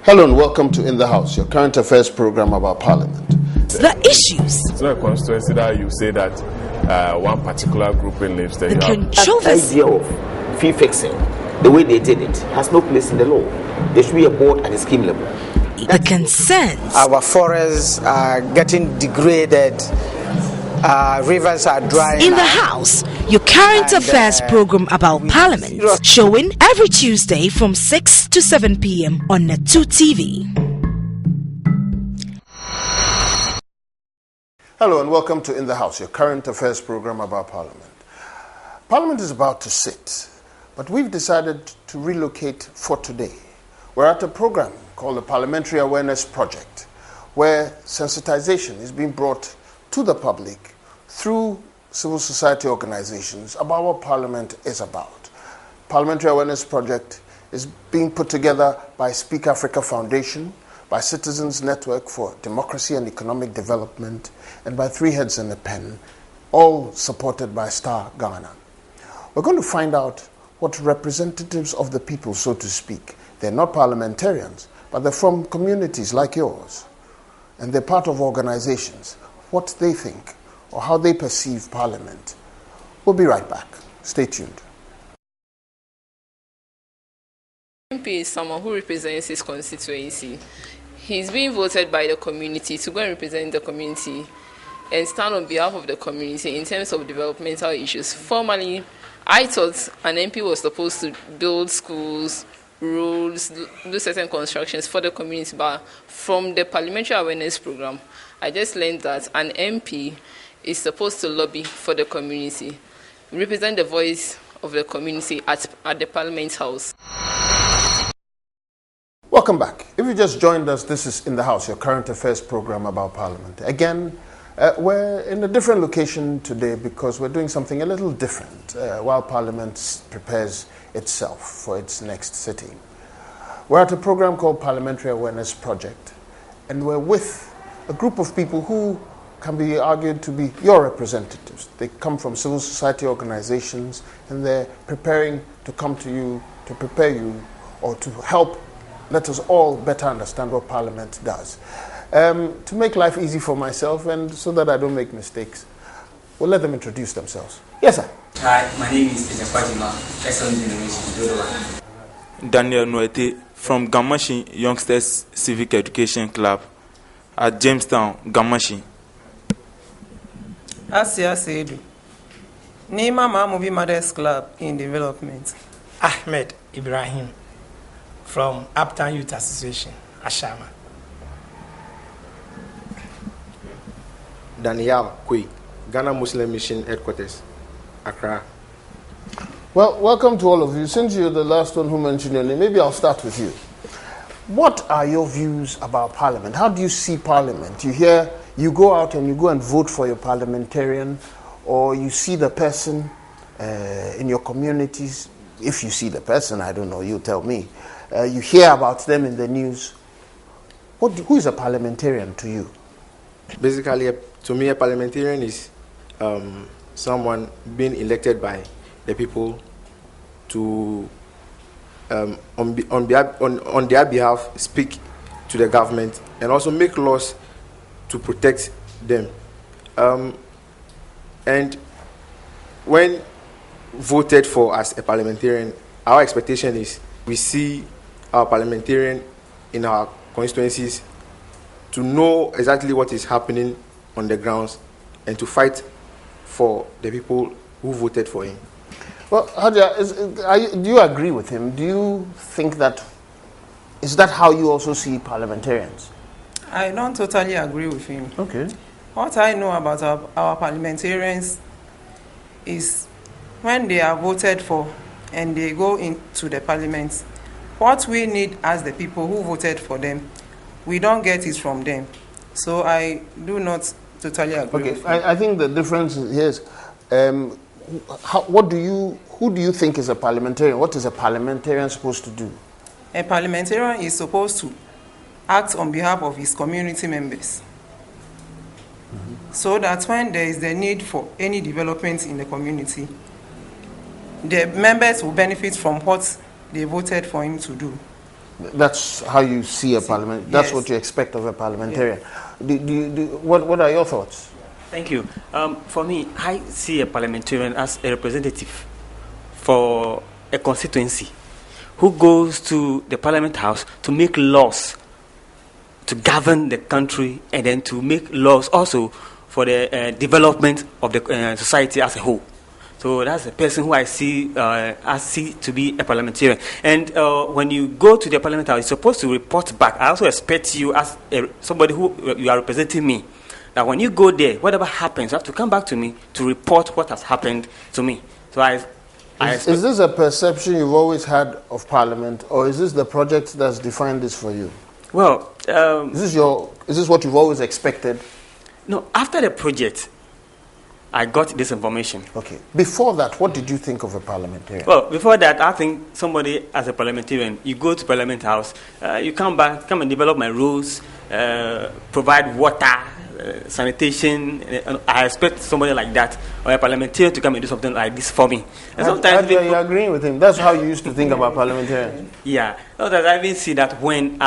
Hello and welcome to In the House, your current affairs program about Parliament. The issues. It's not a constituency that you say that one particular grouping lives there. The controversy. That idea of fee fixing, the way they did it, has no place in the law. There should be a board at the scheme level. The concerns. Our forests are getting degraded. Rivers are drying. In the House, your current affairs program about Parliament, showing every Tuesday from 6 to 7 p.m. on Net2 TV. Hello and welcome to In the House, your current affairs program about Parliament. Parliament is about to sit, but we've decided to relocate for today. We're at a program called the Parliamentary Awareness Project, where sensitization is being brought to the public through civil society organizations about what Parliament is about. Parliamentary Awareness Project is being put together by Speak Africa Foundation, by Citizens Network for Democracy and Economic Development, and by Three Heads and a Pen, all supported by Star Ghana. We're going to find out what representatives of the people, so to speak, they're not parliamentarians, but they're from communities like yours, and they're part of organizations, what they think or how they perceive Parliament. We'll be right back. Stay tuned. MP is someone who represents his constituency. He's being voted by the community to go and represent the community and stand on behalf of the community in terms of developmental issues. Formerly, I thought an MP was supposed to build schools, roads, do certain constructions for the community, but from the Parliamentary Awareness Program, I just learned that an MP is supposed to lobby for the community, represent the voice of the community at the Parliament House. Welcome back. If you just joined us, this is In the House, your current affairs program about Parliament. Again, we're in a different location today because we're doing something a little different while Parliament prepares itself for its next sitting. We're at a program called Parliamentary Awareness Project, and we're with a group of people who can be argued to be your representatives. They come from civil society organizations, and they're preparing to come to you, to prepare you, or to help let us all better understand what Parliament does. To make life easy for myself and so that I don't make mistakes, we'll let them introduce themselves. Yes, sir. Hi, my name is Peter Fatima, Excellent Generation, Dodowa. Daniel Noete from Gamashi Youngsters Civic Education Club at Jamestown, Gamashi. Asia Seidu, Nima Mamubi Mothers Club in Development. Ahmed Ibrahim from Uptown Youth Association, Ashama. Daniel Kui, Ghana Muslim Mission Headquarters, Accra. Well, welcome to all of you. Since you're the last one who mentioned your name, maybe I'll start with you. What are your views about Parliament? How do you see Parliament? You go out and you go and vote for your parliamentarian, or you see the person in your communities. If you see the person, I don't know, you tell me. You hear about them in the news. Who is a parliamentarian to you? Basically, to me, a parliamentarian is someone being elected by the people to, on their behalf, speak to the government and also make laws to protect them. And when voted for as a parliamentarian, our expectation is we see our parliamentarian in our constituencies to know exactly what is happening on the grounds and to fight for the people who voted for him. Well, Hadia, do you agree with him? Do you think is that how you also see parliamentarians? I don't totally agree with him. Okay. What I know about our parliamentarians is when they are voted for and they go into the parliament, what we need as the people who voted for them, we don't get it from them. So I do not totally agree with him. I think the difference here is who do you think is a parliamentarian? What is a parliamentarian supposed to do? A parliamentarian is supposed to act on behalf of his community members. So that when there is the need for any development in the community, the members will benefit from what they voted for him to do. That's how you see a parliament. That's yes. what you expect of a parliamentarian. Yeah. What are your thoughts? Thank you. For me, I see a parliamentarian as a representative for a constituency who goes to the Parliament House to make laws to govern the country and then to make laws also for the development of the society as a whole. So that's the person who I see to be a parliamentarian. And when you go to the Parliament House, you're supposed to report back. I also expect you as somebody who you are representing me, that when you go there, whatever happens, you have to come back to me to report what has happened to me. So is this a perception you've always had of Parliament, or is this the project that's defined this for you? Well, is this what you've always expected? No, after the project, I got this information. Okay. Before that, what did you think of a parliamentarian? Well, before that, I think somebody as a parliamentarian, you go to Parliament House, you come back, come and develop my rules, provide water, sanitation. I expect somebody like that, or a parliamentarian, to come and do something like this for me. And sometimes you're agreeing with him. That's how you used to think about parliamentarians. Yeah. Sometimes I even see that when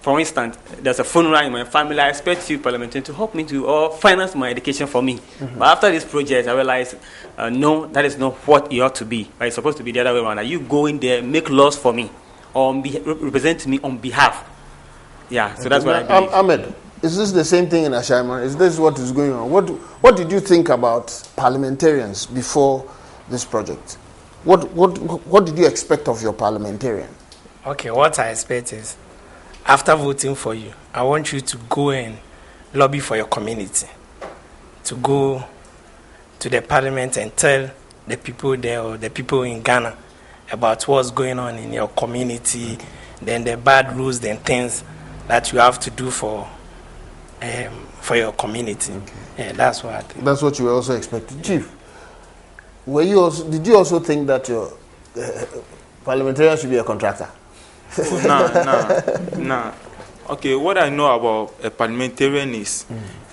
for instance, there's a funeral in my family, I expect you, parliamentarian, to help me or finance my education for me. Mm-hmm. But after this project, I realized, no, that is not what it ought to be. Right? It's supposed to be the other way around. That you go in there, make laws for me, or represent me on behalf. Yeah, so that's what I believe. Ahmed, is this the same thing in Ashaiman? Is this what is going on? What did you think about parliamentarians before this project? What did you expect of your parliamentarian? Okay, what I expect is, after voting for you, I want you to go and lobby for your community, to go to the parliament and tell the people there or the people in Ghana about what's going on in your community, then the bad rules and things that you have to do for your community. Okay. Yeah, that's what I think. That's what you were also expecting. Chief, did you also think that your parliamentarian should be a contractor? No. Okay, what I know about a parliamentarian is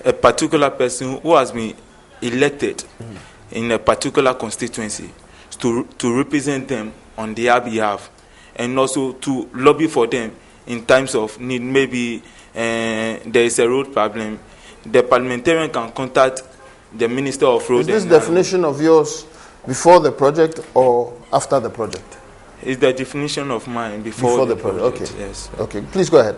a particular person who has been elected in a particular constituency to represent them on their behalf, and also to lobby for them in times of need. Maybe there is a road problem. The parliamentarian can contact the Minister of Road. Is this definition of yours before the project or after the project? It's the definition of mine before the project. Okay. Yes. Okay. Please go ahead.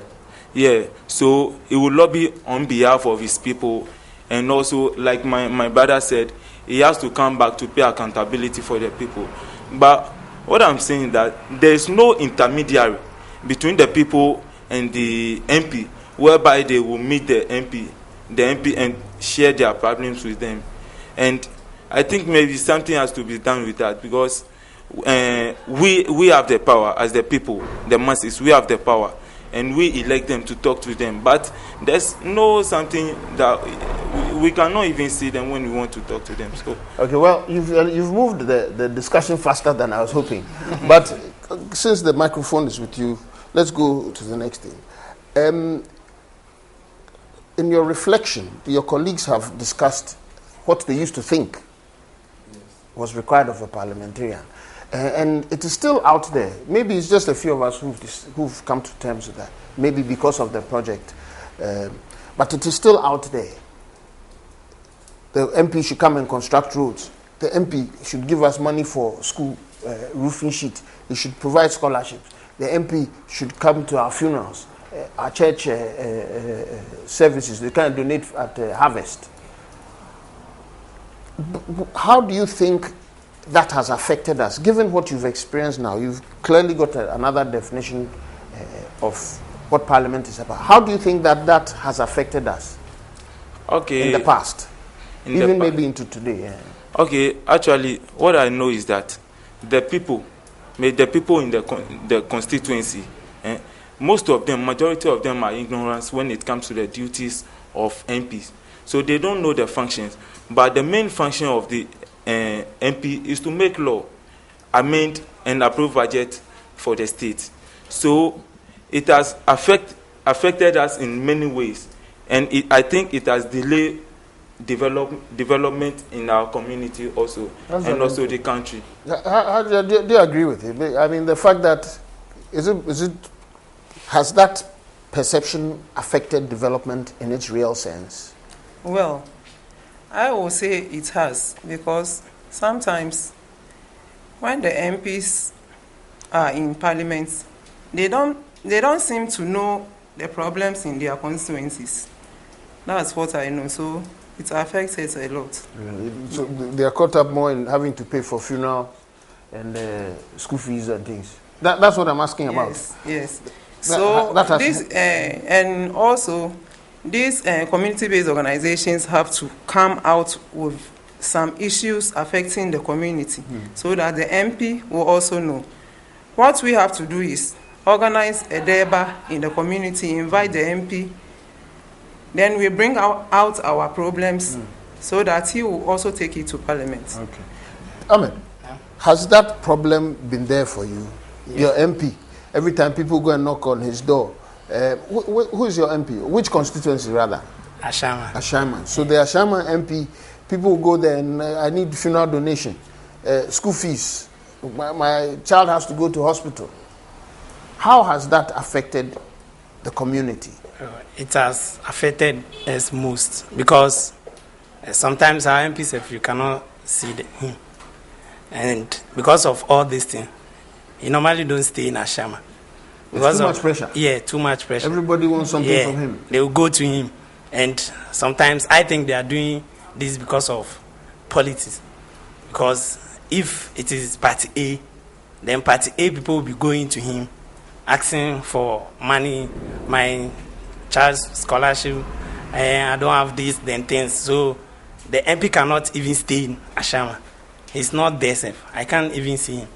Yeah. So he will lobby on behalf of his people, and also, like my brother said, he has to come back to pay accountability for the people. But what I'm saying is that there is no intermediary between the people and the MP, whereby they will meet the MP and share their problems with them. And I think maybe something has to be done with that, because we have the power as the people, the masses. We have the power, and we elect them to talk to them. But there's no something that we cannot even see them when we want to talk to them. So okay, well, you've moved the discussion faster than I was hoping. But since the microphone is with you, let's go to the next thing. In your reflection, your colleagues have discussed what they used to think was required of a parliamentarian. And it is still out there. Maybe it's just a few of us who've come to terms with that. Maybe because of the project. But it is still out there. The MP should come and construct roads. The MP should give us money for school roofing sheet. He should provide scholarships. The MP should come to our funerals, our church services. They can donate at harvest. How do you think that has affected us? Given what you've experienced now, you've clearly got another definition of what Parliament is about. How do you think that has affected us? Okay. In the past, even maybe into today. Yeah. Okay, actually, what I know is that the people in the constituency, most of them, majority of them, are ignorant when it comes to the duties of MPs. So they don't know the functions. But the main function of the MP is to make law, amend and approve budget for the state. So it has affected us in many ways, and I think it has delayed development in our community also, and also the country. Do you agree with it? I mean, the fact that has that perception affected development in its real sense? Well, I will say it has, because sometimes when the MPs are in Parliament, they don't seem to know the problems in their constituencies. That's what I know. So it affects us a lot. Really? So they are caught up more in having to pay for funeral and school fees and things. That's what I'm asking about. Yes. So and also these community-based organizations have to come out with some issues affecting the community, so that the MP will also know. What we have to do is organize a deba in the community, invite the MP, then we bring out our problems so that he will also take it to Parliament. Okay. Ahmed, has that problem been there for you? Yes. Your MP, every time people go and knock on his door, who is your MP? Which constituency rather? Ashama. Ashama. So the Ashama MP, people will go there and I need funeral donation, school fees. My child has to go to hospital. How has that affected the community? It has affected us most, because sometimes our MPs, if you cannot see him, and because of all these things, he normally don't stay in Ashama. Because too much pressure. Yeah, too much pressure. Everybody wants something from him. They will go to him, and sometimes I think they are doing this because of politics. Because if it is Party A, then Party A people will be going to him, asking for money, my child's scholarship, I don't have this, then things. So the MP cannot even stay in Ashama. He's not there safe. I can't even see him.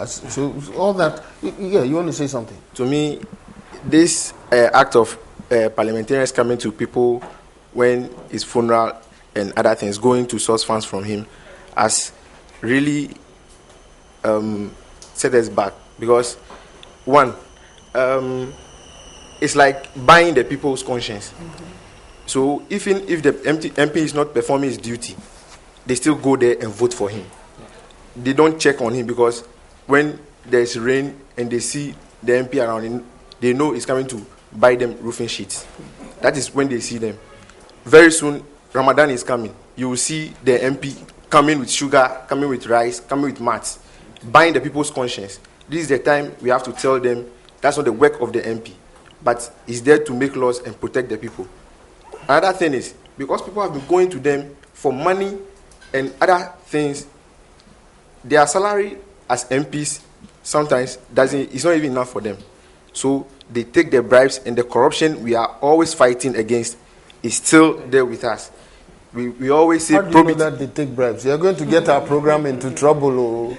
So all that, yeah, you want to say something? To me, this act of parliamentarians coming to people when his funeral and other things, going to source funds from him, has really set us back. Because, one, it's like buying the people's conscience. So even if the MP is not performing his duty, they still go there and vote for him. They don't check on him, because when there's rain and they see the MP around him, they know he's coming to buy them roofing sheets. That is when they see them. Very soon, Ramadan is coming. You will see the MP coming with sugar, coming with rice, coming with mats, buying the people's conscience. This is the time we have to tell them that's not the work of the MP, but he's there to make laws and protect the people. Another thing is, because people have been going to them for money and other things, their salary as MPs sometimes it's not even enough for them. So they take the bribes, and the corruption we are always fighting against is still there with us. We always say... How do you know that they take bribes? You're going to get our program into trouble. Or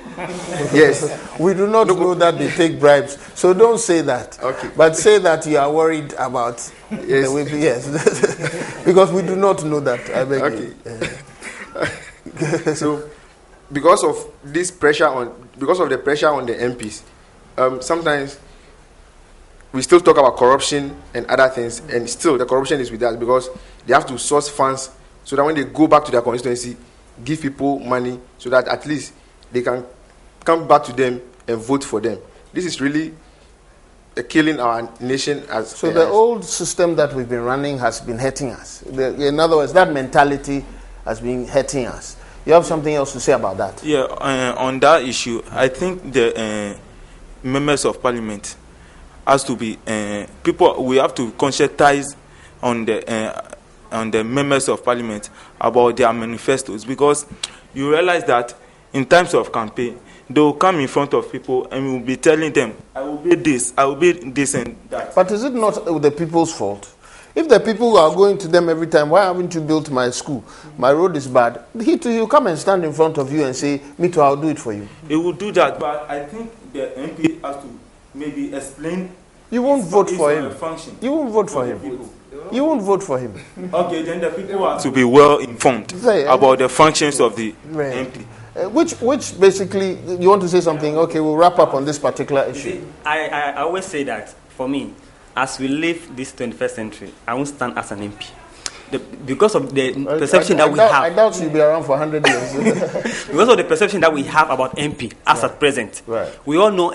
yes. We do not know that they take bribes. So don't say that. Okay. But say that you are worried about the way... Yes. Because we do not know that. I beg you. So, because of this pressure because of the pressure on the MPs, sometimes we still talk about corruption and other things, and still the corruption is with us, because they have to source funds so that when they go back to their constituency, give people money so that at least they can come back to them and vote for them. This is really killing our nation. So the old system that we've been running has been hurting us. In other words, that mentality has been hurting us. You have something else to say about that? Yeah, on that issue, I think the members of parliament has to be people. We have to conscientize on the members of parliament about their manifestos, because you realize that in times of campaign, they will come in front of people and will be telling them, I will be this, I will be this and that. But is it not the people's fault? If the people are going to them every time, why haven't you built my school? My road is bad. He will come and stand in front of you and say, me too, I'll do it for you. He will do that, but I think the MP has to maybe explain. You won't vote for him. Function. You won't vote for him. You won't vote for him. Okay, then the people have to be well informed about the functions of the MP. Which basically, you want to say something? Okay, we'll wrap up on this particular issue. I always say that, for me, as we live this 21st century, I won't stand as an MP. Because of the perception that we have. I doubt you'll be around for 100 years. Because of the perception that we have about MP as at present. Right. We all know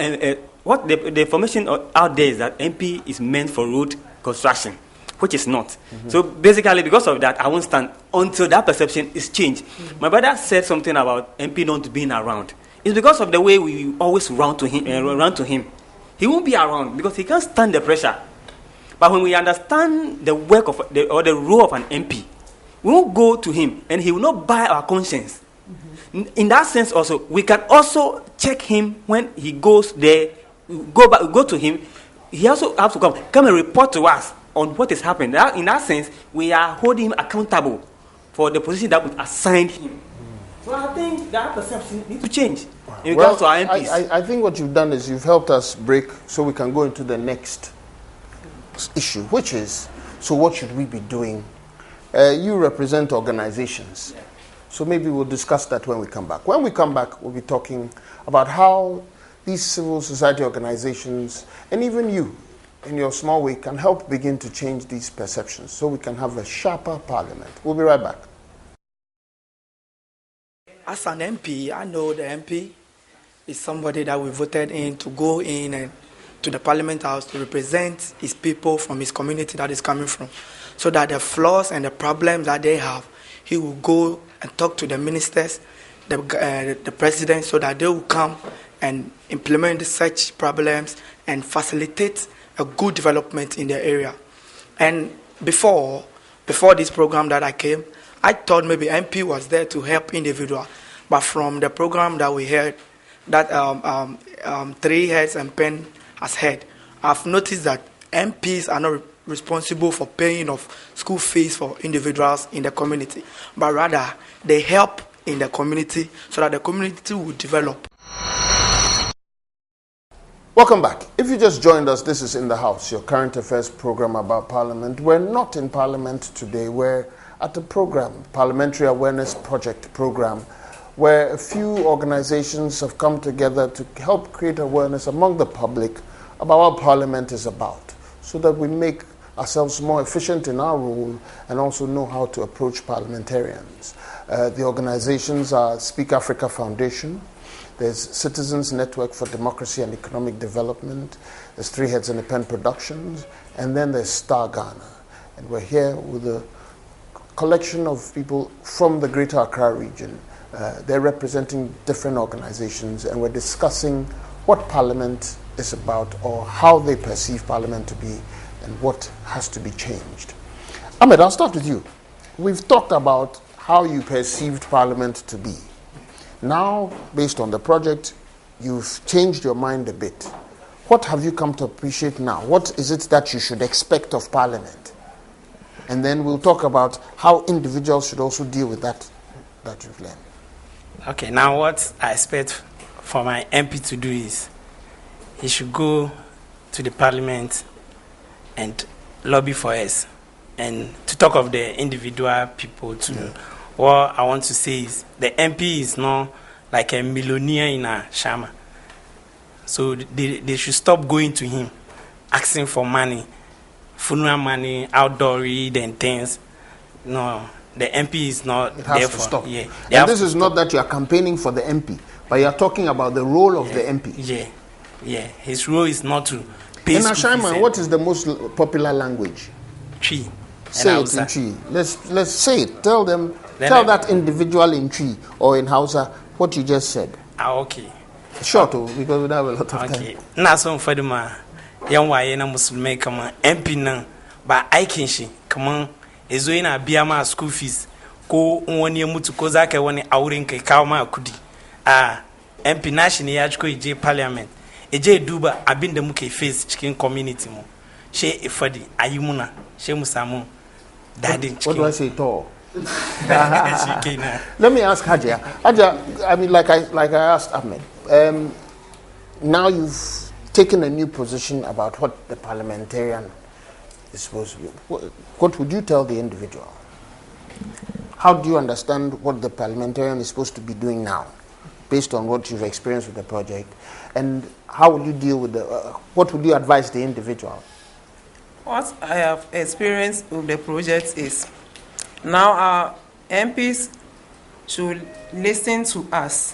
what the information out there is that MP is meant for road construction, which is not. So basically, because of that, I won't stand until that perception is changed. My brother said something about MP not being around. It's because of the way we always run to him. He won't be around because he can't stand the pressure. But when we understand the work of the role of an MP, we won't go to him, and he will not buy our conscience. In that sense, also, we can also check him when he goes there. Go to him. He also has to come and report to us on what is happening. In that sense, we are holding him accountable for the position that we assigned him. So I think that perception needs to change in regards to our MPs. I think what you've done is you've helped us break so we can go into the next issue, which is, so what should we be doing? You represent organizations. Yeah. So maybe we'll discuss that when we come back. When we come back, we'll be talking about how these civil society organizations, and even you, in your small way, can help begin to change these perceptions so we can have a sharper parliament. We'll be right back. As an MP, I know the MP is somebody that we voted in to go in and to the Parliament House to represent his people from his community that is coming from, so that the flaws and the problems that they have, he will go and talk to the ministers, the president, so that they will come and implement such problems and facilitate a good development in the area. And before this program that I came, I thought maybe MP was there to help individual, but from the program that we heard, that 3 heads and pen has heard, I've noticed that MPs are not responsible for paying of school fees for individuals in the community, but rather they help in the community so that the community will develop. Welcome back. If you just joined us, this is In the House, your current affairs program about Parliament. We're not in Parliament today. We're at a program, Parliamentary Awareness Project program, where a few organizations have come together to help create awareness among the public about what Parliament is about, so that we make ourselves more efficient in our role and also know how to approach parliamentarians. The organizations are Speak Africa Foundation, there's Citizens Network for Democracy and Economic Development, there's 3 Heads and a Pen Productions, and then there's Star Ghana. And we're here with a collection of people from the Greater Accra region. They're representing different organizations, and we're discussing what Parliament is about, or how they perceive Parliament to be, and what has to be changed. Ahmed, I'll start with you. We've talked about how you perceived Parliament to be. Now, based on the project, you've changed your mind a bit. What have you come to appreciate now? What is it that you should expect of Parliament? And then we'll talk about how individuals should also deal with that you've learned. Okay, now what I expect for my MP to do is he should go to the Parliament and lobby for us. And to talk of the individual people too, what I want to say is the MP is not like a millionaire in a shama. So they should stop going to him, asking for money, funeral money, outdoor read and things. No, the MP is not it has there to for. stop. Yeah, and this is not that you are campaigning for the MP, but you are talking about the role of the MP. Yeah. His role is not to pay in school Ashaiman, fees. what is the most popular language? Tree. Say it in Tree. Let's say it. Tell them. Tell that individual in Tree or in Hausa what you just said. Okay. Short, because we have a lot of time. Okay. Na so faduma yan waye na musulmai kaman MP nan ba aikin shi kaman ezo yana biya ma school fees ko wani ya mutu ko zaka wani auren kai kawo ma kudi. MP nashi ne ya ci ko je parliament. Eje duba abin da muke face cikin community mu. She ifadi ayimuna she mu samu dadin cikin. What do I say to? Let me ask Hajia. Hajia, I mean, like I asked Ahmed. Now you've taken a new position about what the parliamentarian is supposed to be. What would you tell the individual? How do you understand what the parliamentarian is supposed to be doing now, based on what you've experienced with the project? And how will you deal with what would you advise the individual? What I have experienced with the project is, now our MPs should listen to us,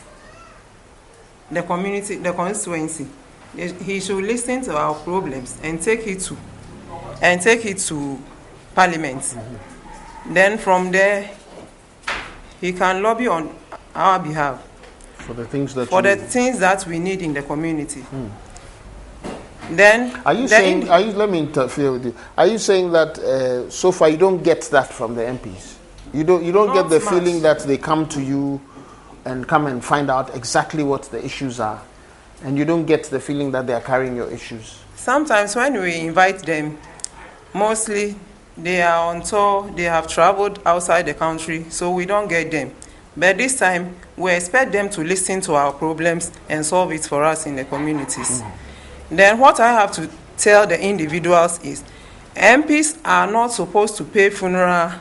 the community, the constituency. he should listen to our problems and take it to Parliament. Then from there, he can lobby on our behalf for the things that we need in the community. Then let me interfere with you. Are you saying that so far you don't get that from the MPs? You don't get the feeling that they come to you and come and find out exactly what the issues are, and you don't get the feeling that they are carrying your issues? Sometimes when we invite them, mostly they are on tour, they have traveled outside the country, so we don't get them. But this time, we expect them to listen to our problems and solve it for us in the communities. Then what I have to tell the individuals is, MPs are not supposed to pay funeral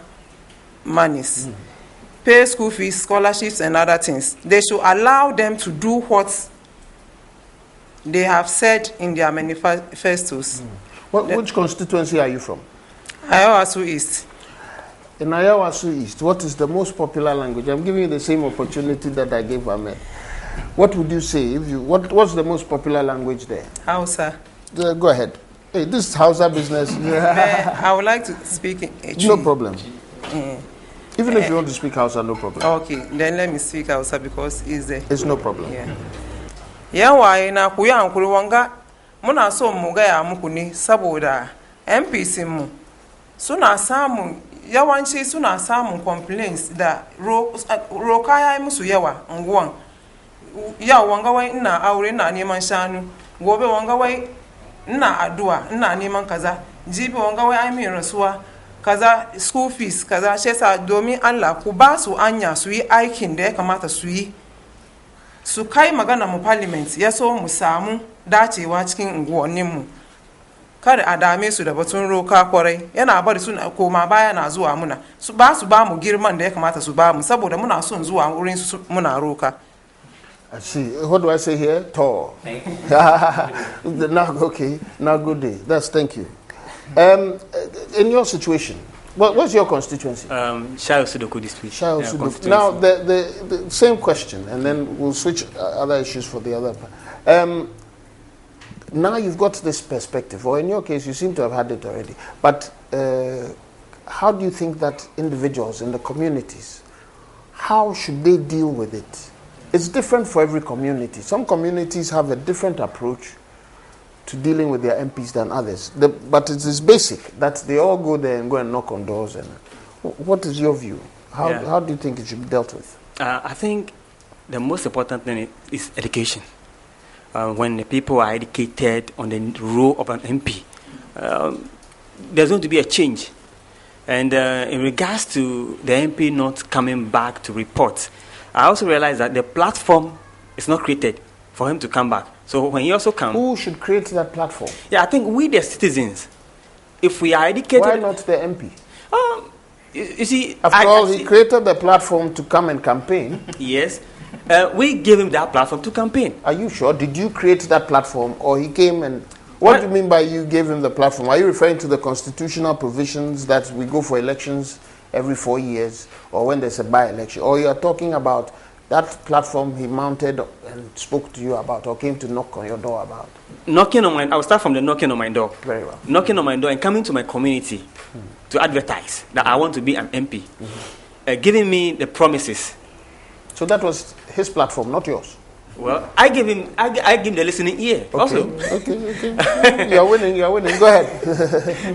monies, pay school fees, scholarships, and other things. They should allow them to do what they have said in their manifestos. Which constituency are you from? Ayawasu East. In Ayawasu East, what is the most popular language? I'm giving you the same opportunity that I gave Ahmed. What would you say? What's the most popular language there? Hausa. Go ahead. Hey, this is Hausa business. I would like to speak in Echi. No problem. Even if you want to speak Hausa, no problem. Okay, then let me speak Hausa because it's no problem. Yawa ina kuya hankuri wanga muna so mu gaya muku ne saboda MPC mu suna samun yawanci suna samun complaints da roka ya yi musu yawa unguwan. Yau wanga wai ina aure ina neman shanu, gobe wanga wai ina addu'a ina neman kaza, jibi wanga wai ai min rasuwa kaza, school fees kaza. Shi yasa domin Allah ku ba su anya su yi aikin da ya kamata su yi, su kai magana mu Parliament ya so mu samu dacewa cikin unguwannin mu. Kada a dame su da batun roka kwarai, yana bari su koma baya na zuwa muna, su ba mu girman da ya kamata su ba mu saboda muna son zuwa wurin su muna roka. I see. What do I say here? Tall. Now good day. Thank you. In your situation, what's your constituency? Shayo Sudoku district. Shayo Sudoku. Now the same question, and then we'll switch other issues for the other. Now you've got this perspective, or in your case, you seem to have had it already. But how do you think that individuals in the communities, how should they deal with it? It's different for every community. Some communities have a different approach to dealing with their MPs than others. But it is basic that they all go there and go and knock on doors. And what is your view? How do you think it should be dealt with? I think the most important thing is education. When the people are educated on the role of an MP, there's going to be a change. And in regards to the MP not coming back to report, I also realize that the platform is not created for him to come back. So when he also comes... Who should create that platform? Yeah, I think we the citizens, if we are educated... Why not the MP? You see... After all, he created the platform to come and campaign. Yes. We gave him that platform to campaign. Are you sure? Did you create that platform or he came and... What do you mean by you gave him the platform? Are you referring to the constitutional provisions that we go for elections every 4 years, or when there's a by-election, or you are talking about that platform he mounted and spoke to you about, or came to knock on your door about? Knocking on my... I'll start from the knocking on my door. Very well. Knocking on my door and coming to my community to advertise that I want to be an MP. Giving me the promises. So that was his platform, not yours? Well, I give him the listening ear. Okay. Also. Okay. You're winning. Go ahead.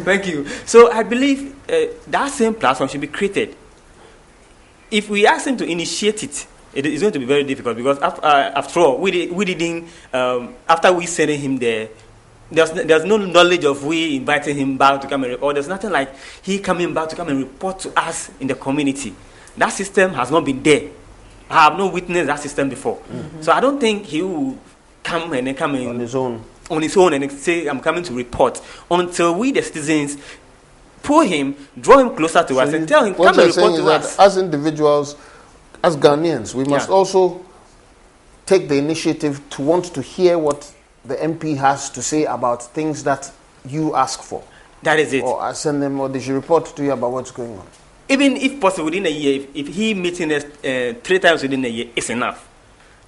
Thank you. So I believe that same platform should be created. If we ask him to initiate it, it is going to be very difficult because after all, we didn't. After we sending him there, there's no knowledge of we inviting him back to come and report. There's nothing like he coming back to come and report to us in the community. That system has not been there. I have not witnessed that system before. So I don't think he will come in on his own and say, I'm coming to report, until we, the citizens, pull him, draw him closer to us and tell him, come and report to us. As individuals, as Ghanaians, we must also take the initiative to want to hear what the MP has to say about things that you ask for. That is it. Or I send them, or they should report to you about what's going on. Even if possible within a year, if he meeting us 3 times within a year, it's enough.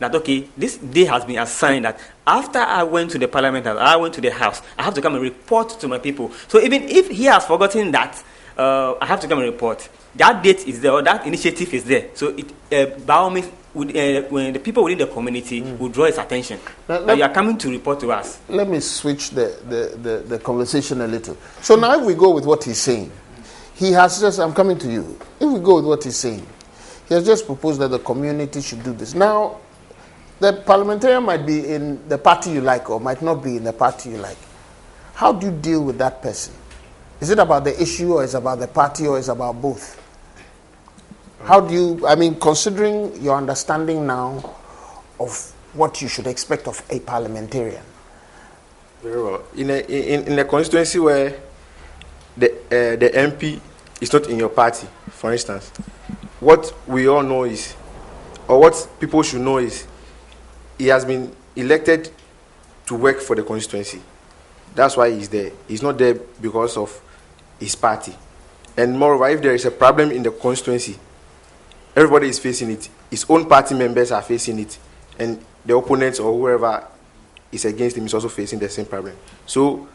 that, okay, this day has been assigned that after I went to the parliament, I went to the house, I have to come and report to my people. So even if he has forgotten that, I have to come and report. That date is there, or that initiative is there. So it, by all means, when the people within the community will draw his attention. Now you are coming to report to us. Let me switch the conversation a little. So now if we go with what he's saying, he has just, I'm coming to you. If we go with what he's saying, he has just proposed that the community should do this. Now, the parliamentarian might be in the party you like or might not be in the party you like. How do you deal with that person? Is it about the issue, or is it about the party, or is it about both? How do you, I mean, considering your understanding now of what you should expect of a parliamentarian? Very well. In a constituency where the MP is not in your party, for instance, what we all know is, or what people should know is, he has been elected to work for the constituency. That's why he's there. He's not there because of his party. And moreover, if there is a problem in the constituency, everybody is facing it. His own party members are facing it. And the opponents or whoever is against him is also facing the same problem. So,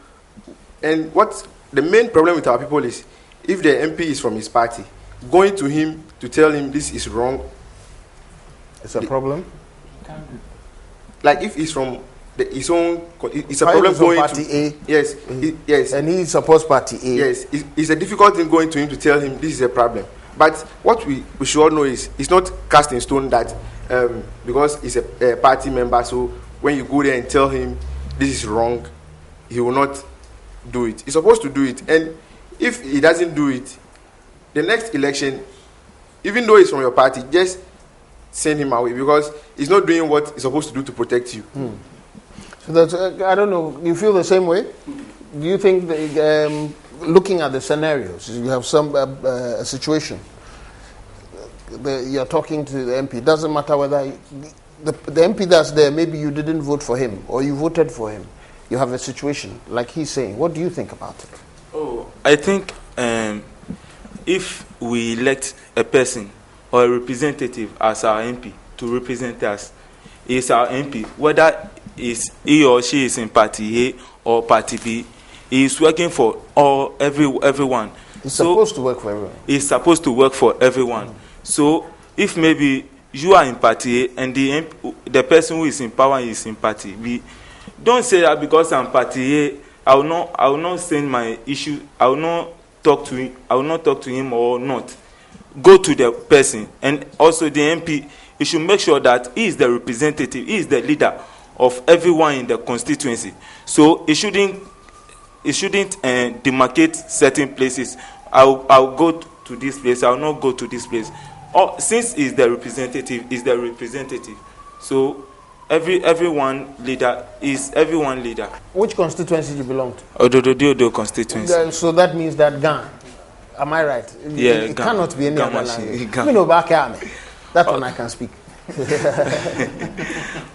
and what the main problem with our people is, if the MP is from his party, going to him to tell him this is wrong. It's a problem? Like if he's from his own, it's a problem going party to A. Yes, yes. And he supports party A. Yes, it's a difficult thing going to him to tell him this is a problem. But what we should all know is, it's not cast in stone that because he's a party member, so when you go there and tell him this is wrong, he will not do it. He's supposed to do it. And if he doesn't do it, the next election, even though he's from your party, just send him away, because he's not doing what he's supposed to do to protect you. So that's, I don't know, you feel the same way? Do you think that, looking at the scenarios, you have some a situation, you're talking to the MP, it doesn't matter whether the MP that's there, maybe you didn't vote for him or you voted for him, you have a situation like he's saying. What do you think about it? Oh, I think if we elect a person or a representative as our MP to represent us, is our MP, whether is he or she is in party A or party B, he is working for everyone. He's supposed to work for everyone. He's supposed to work for everyone. So if maybe you are in party A and the person who is in power is in party B, don't say that because I'm party A, I will not send my issue. I will not talk to him or not. Go to the person, and also the MP. You should make sure that he is the representative, he is the leader of everyone in the constituency. So it shouldn't demarcate certain places. I'll go to this place. I'll not go to this place. Or since he's the representative, So everyone leader is everyone leader. Which constituency do you belong to? Ododo constituency. So that means that Ghana. Am I right? Yeah, it cannot be any other language. That one I can speak.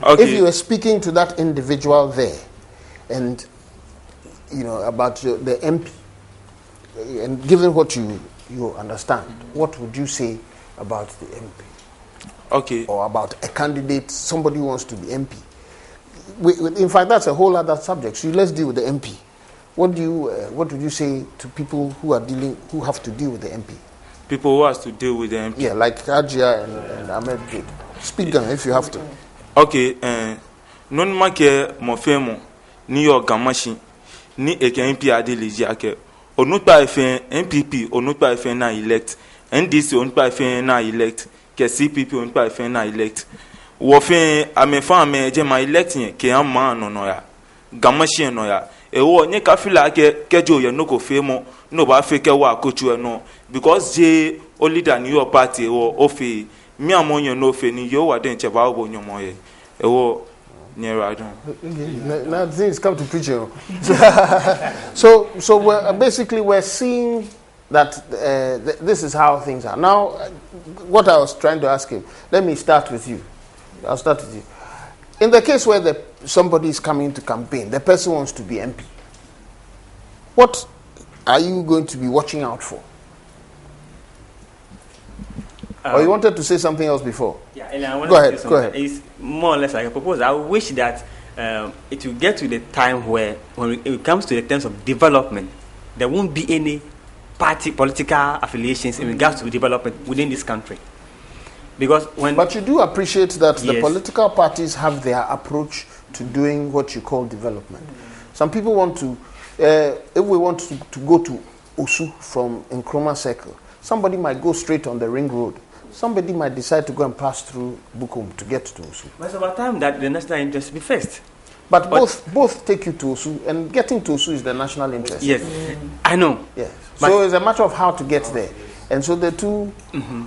Okay. If you were speaking to that individual there, and about the MP, and given what you understand, what would you say about the MP? Okay. Or about a candidate, somebody who wants to be MP. In fact, that's a whole other subject. So let's deal with the MP. What would you say to people who have to deal with the MP? People who have to deal with the MP. Yeah, like Ajia and Ahmed did. Speak down if you have to. Okay. Non make mo femo ni yo gamashi ni eke MP ade leji ake. Onutpa efen MPP onutpa efen na elect. NDC onutpa efen na elect. Ke CPP onutpa efen na elect. Wo fen amefa ameje ma elect yen ke an ma no ya. Gamashi no ya. Ewo nye ka feel like kejo ye no go femo no ba fe ke wa kochu no because je o leader ni your party o ofe mi amonyo no fe ni yo wa den che ba obo nyomo ye ewo nyera don. Now things come to preaching. So basically we're seeing that this is how things are. Now what I was trying to ask him, let me start with you. I'll start with you. In the case where somebody is coming to campaign, the person wants to be MP, what are you going to be watching out for? Or you wanted to say something else before? Yeah, and I wanted go to ahead. say Go ahead. It's more or less like a proposal. I wish that it will get to the time where, when it comes to the terms of development, there won't be any political affiliations in regards to development within this country. Because but you do appreciate that the Yes. political parties have their approach to doing what you call development. Some people want to, if we want to go to Osu from Nkrumah Circle, somebody might go straight on the ring road. Somebody might decide to go and pass through Bukum to get to Osu. But it's about time that the national interest be first. But both take you to Osu, and getting to Osu is the national interest. Yes, I know. Yes. So it's a matter of how to get there. And so the two,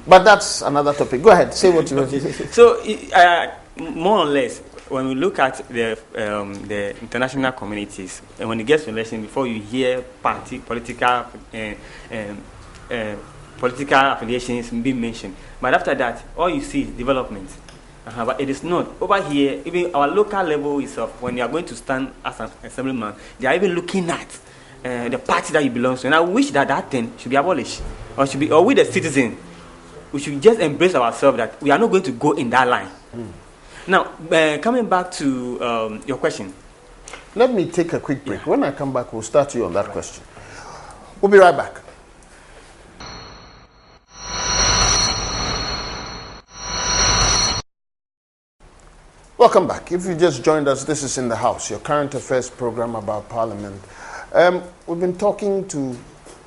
but that's another topic. Go ahead, say what you want to say. So, more or less, when we look at the international communities, and when it gets to election, before you hear political affiliations being mentioned, but after that, all you see is development. But it is not. Over here, even our local level is of when you are going to stand as an assemblyman, they are even looking at the party that you belong to. And I wish that thing should be abolished, or we the citizens, we should just embrace ourselves that we are not going to go in that line. Now, coming back to your question. Let me take a quick break. Yeah. When I come back, we'll start you on that question. We'll be right back. Welcome back. If you just joined us, this is In the House, your current affairs program about Parliament. We've been talking to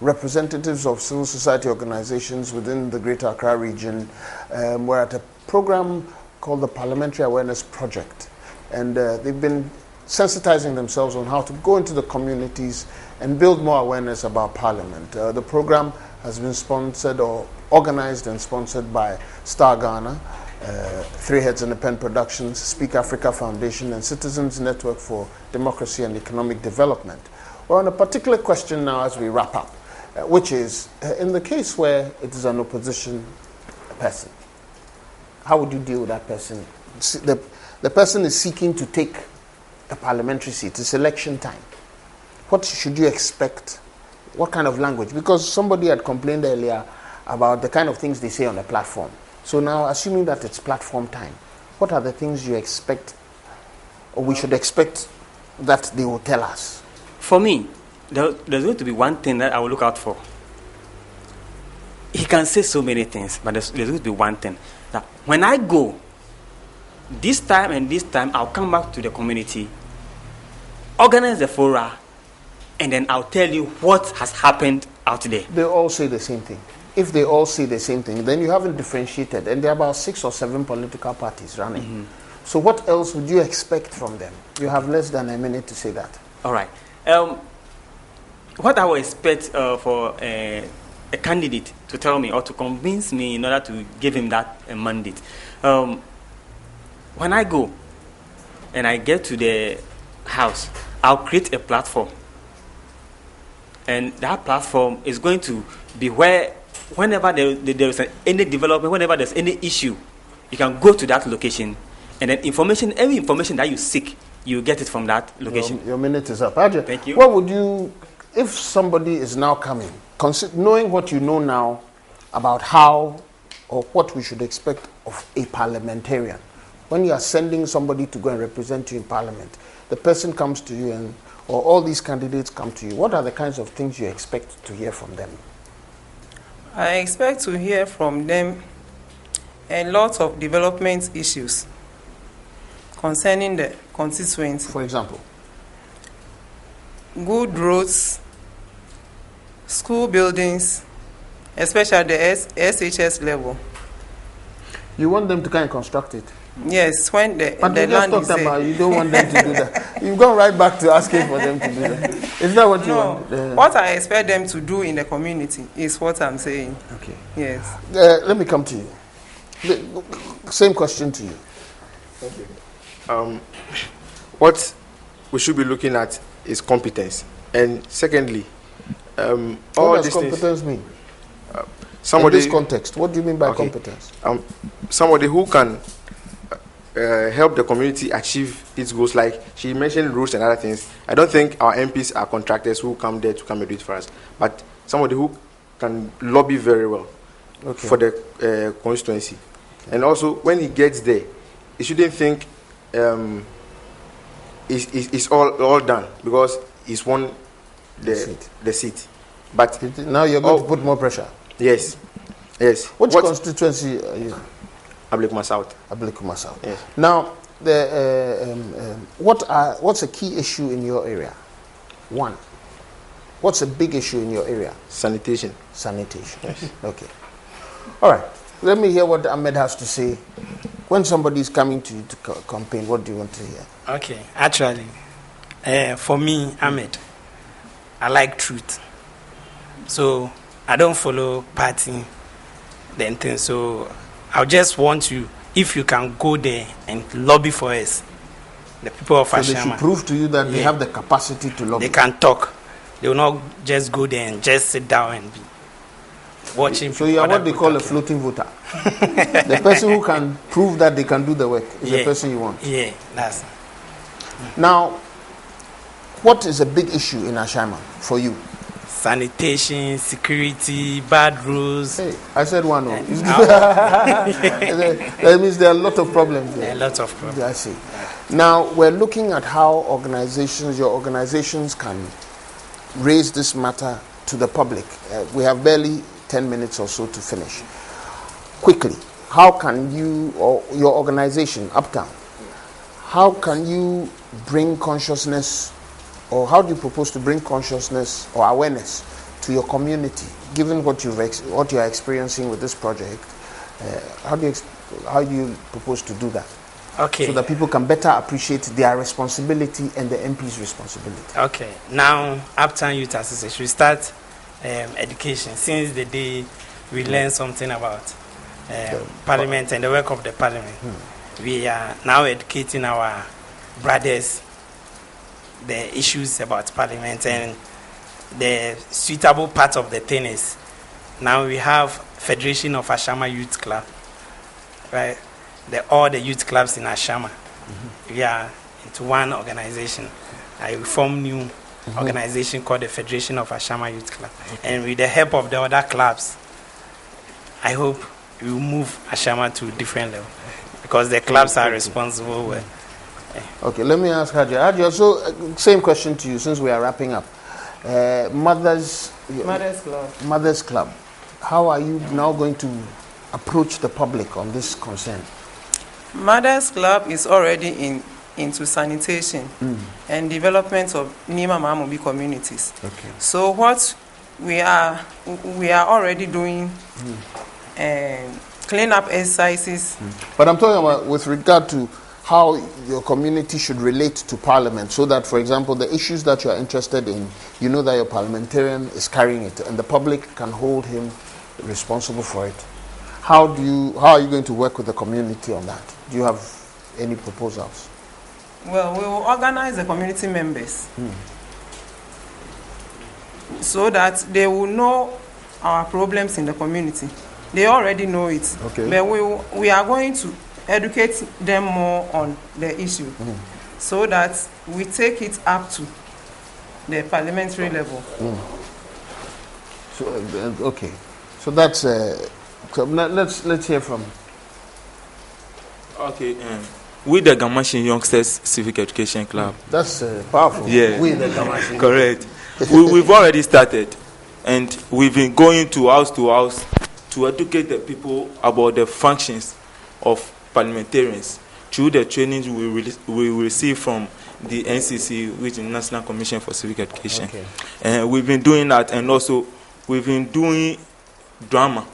representatives of civil society organizations within the Greater Accra region. We're at a program called the Parliamentary Awareness Project. And they've been sensitizing themselves on how to go into the communities and build more awareness about Parliament. The program has been sponsored or organized and sponsored by Star Ghana, Three Heads and a Pen Productions, Speak Africa Foundation, and Citizens Network for Democracy and Economic Development. We're on a particular question now as we wrap up, which is, in the case where it is an opposition person, how would you deal with that person? The person is seeking to take a parliamentary seat. It's election time. What should you expect? What kind of language? Because somebody had complained earlier about the kind of things they say on the platform. So now, assuming that it's platform time, what are the things you expect, or we should expect, that they will tell us? For me, there's going to be one thing that I will look out for. He can say so many things, but there's going to be one thing. That when I go, this time and this time, I'll come back to the community, organize the fora, and then I'll tell you what has happened out there. They all say the same thing. If they all say the same thing, then you haven't differentiated. And there are about 6 or 7 political parties running. So what else would you expect from them? You have less than a minute to say that. All right. What I would expect for a candidate to tell me or to convince me in order to give him that mandate. When I go and I get to the house, I'll create a platform. And that platform is going to be where, whenever there is any development, whenever there's any issue, you can go to that location, and then every information that you seek, you get it from that location. Your minute is up. Ajay, thank you. What would you, if somebody is now coming, knowing what you know now about how or what we should expect of a parliamentarian, when you are sending somebody to go and represent you in Parliament, the person comes to you or all these candidates come to you, what are the kinds of things you expect to hear from them? I expect to hear from them a lot of development issues concerning the constituency. For example? Good roads, school buildings, especially the SHS level. You want them to kind of construct it? Yes, when the but land is there. About, you don't want them to do that. You've gone right back to asking for them to do that. Is that what you want? What I expect them to do in the community is what I'm saying. Okay. Yes. Let me come to you. Same question to you. Thank you. What we should be looking at is competence. And secondly, what does competence mean? Somebody, in this context, what do you mean by competence? Somebody who can help the community achieve its goals. Like she mentioned roads and other things. I don't think our MPs are contractors who come there to come and do it for us. But somebody who can lobby very well. for the constituency. And also, when he gets there, he shouldn't think it's all done because he's won the seat. But now you're going to put more pressure. Yes. Which constituency are you? Ablikuma South. Ablikuma South. Yes. Now, what's a key issue in your area? One. What's a big issue in your area? Sanitation. Sanitation. Yes. Okay. All right. Let me hear what Ahmed has to say. When somebody is coming to you to campaign, what do you want to hear? Okay. Actually, for me, Ahmed, I like truth. So I don't follow party then thing. So I just want you, if you can go there and lobby for us, the people of Ashama. So they should prove to you that they have the capacity to lobby. They can talk. They will not just go there and just sit down and be watching. So you are what they call a floating voter. The person who can prove that they can do the work is the person you want. Yeah, that's. Now, what is a big issue in Ashama for you? Sanitation, security, bad rules. Hey, I said one. That means there are a lot of problems there. A lot of problems. I see. Now, we're looking at how your organizations can raise this matter to the public. We have barely 10 minutes or so to finish. Quickly, how can you or your organization, Uptown, how can you bring consciousness, or how do you propose to bring consciousness or awareness to your community, given what you are experiencing with this project? How do you propose to do that? Okay. So that people can better appreciate their responsibility and the MP's responsibility. Okay. Now, Uptown Youth Association, we start education. Since the day we learn something about Parliament and the work of the Parliament, we are now educating our brothers the issues about Parliament, and the suitable part of the thing is now we have Federation of Ashama Youth Club, right? All the youth clubs in Ashama, we are into one organization. I form new organization called the Federation of Ashama Youth Club, and with the help of the other clubs, I hope we will move Ashama to a different level because the clubs are responsible. Okay, let me ask Hadia. Hadia, so same question to you since we are wrapping up. Mothers Club. How are you now going to approach the public on this concern? Mothers Club is already into sanitation and development of Nima Mamubi communities. Okay. So what we are already doing clean up exercises. But I'm talking about with regard to how your community should relate to Parliament, so that, for example, the issues that you are interested in, you know that your parliamentarian is carrying it, and the public can hold him responsible for it. How are you going to work with the community on that? Do you have any proposals? Well, we will organize the community members so that they will know our problems in the community. They already know it, but we are going to educate them more on the issue so that we take it up to the parliamentary level. So okay, so that's so let's hear from. Okay, we the Gamashin Youngsters Civic Education Club. That's powerful. Yeah, we the Gamashin. Correct. We've already started, and we've been going to house to educate the people about the functions of parliamentarians through the trainings we receive from the NCC, which is National Commission for Civic Education. Okay. And we've been doing that, and also we've been doing drama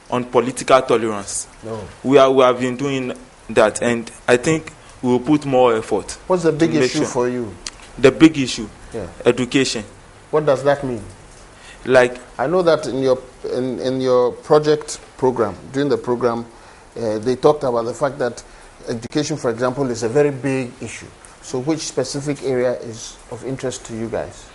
on political tolerance. No. We have been doing that, and I think we will put more effort. What's the big issue for you? The big issue, education. What does that mean? Like, I know that in your project program, during the program, they talked about the fact that education, for example, is a very big issue. So which specific area is of interest to you guys?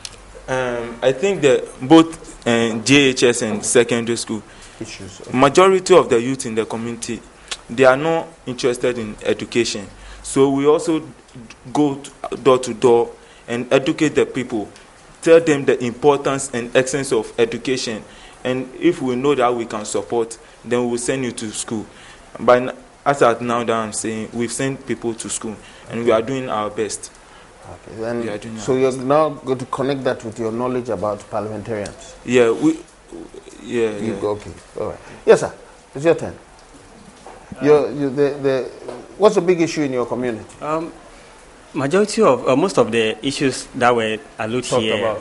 I think that both JHS and secondary school issues. Majority of the youth in the community, they are not interested in education. So we also go door to door and educate the people, tell them the importance and essence of education, And if we know that we can support, then we will send you to school. But as at now that I'm saying, we've sent people to school, and we are doing our best. Okay, and so you're now going to connect that with your knowledge about parliamentarians? Yeah, Okay, all right. Yes, sir. It's your turn. What's the big issue in your community? Majority of most of the issues that were alluded here,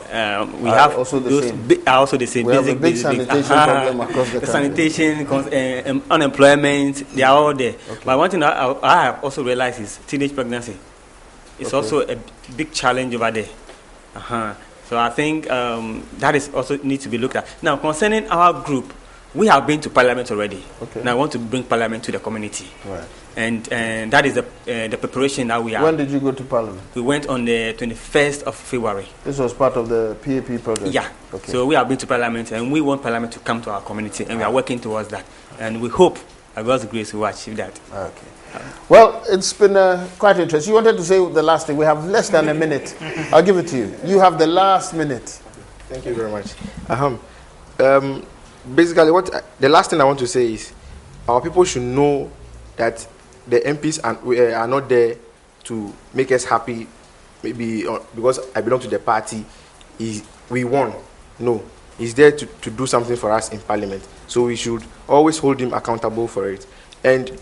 we have also the those same. Are also the same. We have a big sanitation problem across the country. Sanitation, unemployment, they are all there. Okay. But one thing I have also realized is teenage pregnancy. It's also a big challenge over there. So I think that is also need to be looked at. Now, concerning our group, we have been to Parliament already. Okay. Now I want to bring Parliament to the community. Right. And that is the preparation that we are. When did you go to Parliament? We went on the 21st of February. This was part of the PAP project? Yeah. Okay. So we have been to Parliament, and we want Parliament to come to our community, and we are working towards that. And we hope, by God's grace, we will achieve that. Okay. Well, it's been quite interesting. You wanted to say the last thing. We have less than a minute. I'll give it to you. You have the last minute. Thank you very much. Basically, the last thing I want to say is our people should know that the MPs are not there to make us happy, maybe because I belong to the party. We won. No. He's there to do something for us in Parliament. So we should always hold him accountable for it. And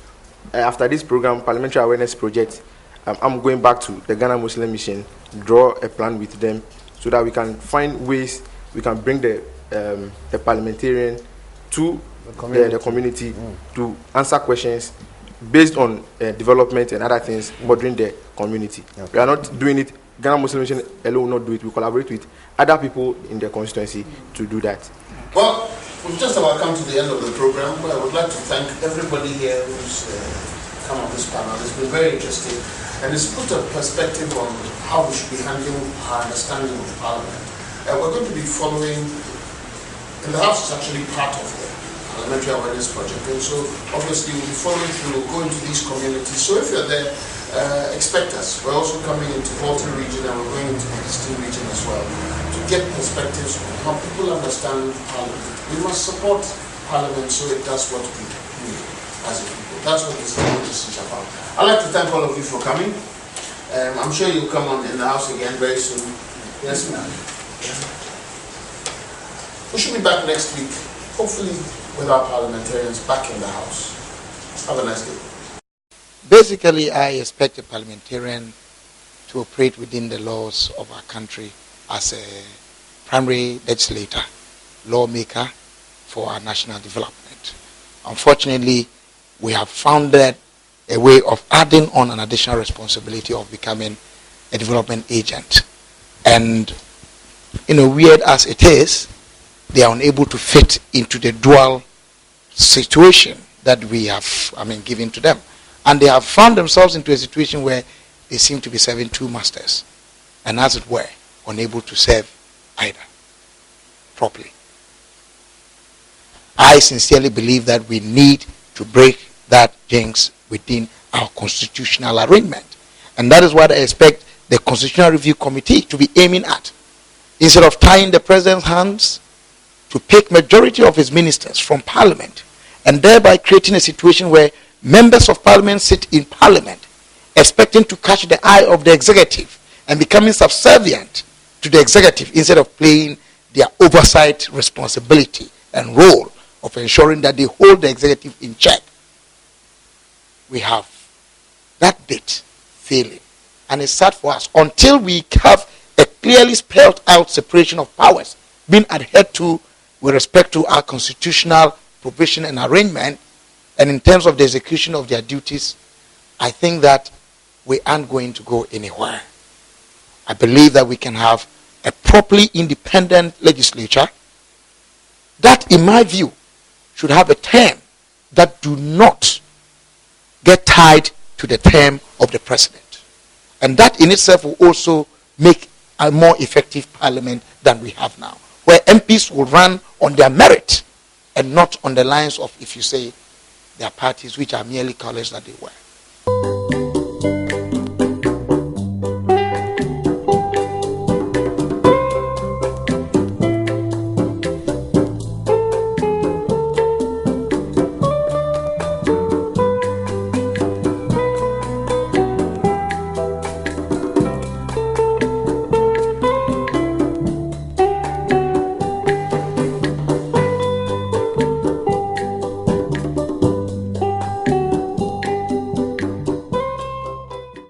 after this program, Parliamentary Awareness Project, I'm going back to the Ghana Muslim Mission, draw a plan with them so that we can find ways we can bring the parliamentarian to the community to answer questions based on development and other things bothering the community. Okay. We are not doing it. Ghana Muslim Mission alone will not do it. We collaborate with other people in the constituency to do that. Well, we've just about come to the end of the program. I would like to thank everybody here who's come on this panel. It's been very interesting, and it's put a perspective on how we should be handling our understanding of Parliament. We're going to be following, and the House is actually part of the Parliamentary Awareness Project, and so obviously we'll be following through, we'll go into these communities. So if you're there, expect us. We're also coming into Bolton region, and we're going into the Eastern region as well to get perspectives on how people understand Parliament. We must support Parliament so it does what we need as a people. That's what this is about. I'd like to thank all of you for coming. I'm sure you'll come on in the House again very soon. Yes, ma'am. We should be back next week, hopefully with our parliamentarians back in the House. Have a nice day. Basically, I expect a parliamentarian to operate within the laws of our country as a primary legislator, lawmaker for our national development. Unfortunately, we have founded a way of adding on an additional responsibility of becoming a development agent. And, weird as it is, they are unable to fit into the dual situation that we have, given to them. And they have found themselves into a situation where they seem to be serving two masters, and as it were, unable to serve either properly. I sincerely believe that we need to break that jinx within our constitutional arrangement. And that is what I expect the Constitutional Review Committee to be aiming at. Instead of tying the president's hands, to pick majority of his ministers from Parliament, and thereby creating a situation where members of Parliament sit in Parliament expecting to catch the eye of the executive and becoming subservient to the executive instead of playing their oversight responsibility and role of ensuring that they hold the executive in check. We have that bit failing, and it's sad for us until we have a clearly spelled out separation of powers being adhered to with respect to our constitutional provision and arrangement, and in terms of the execution of their duties. I think that we aren't going to go anywhere. I believe that we can have a properly independent legislature that, in my view, should have a term that do not get tied to the term of the president. And that in itself will also make a more effective parliament than we have now, where MPs will run on their merit and not on the lines of, if you say, their parties, which are merely colors that they wear.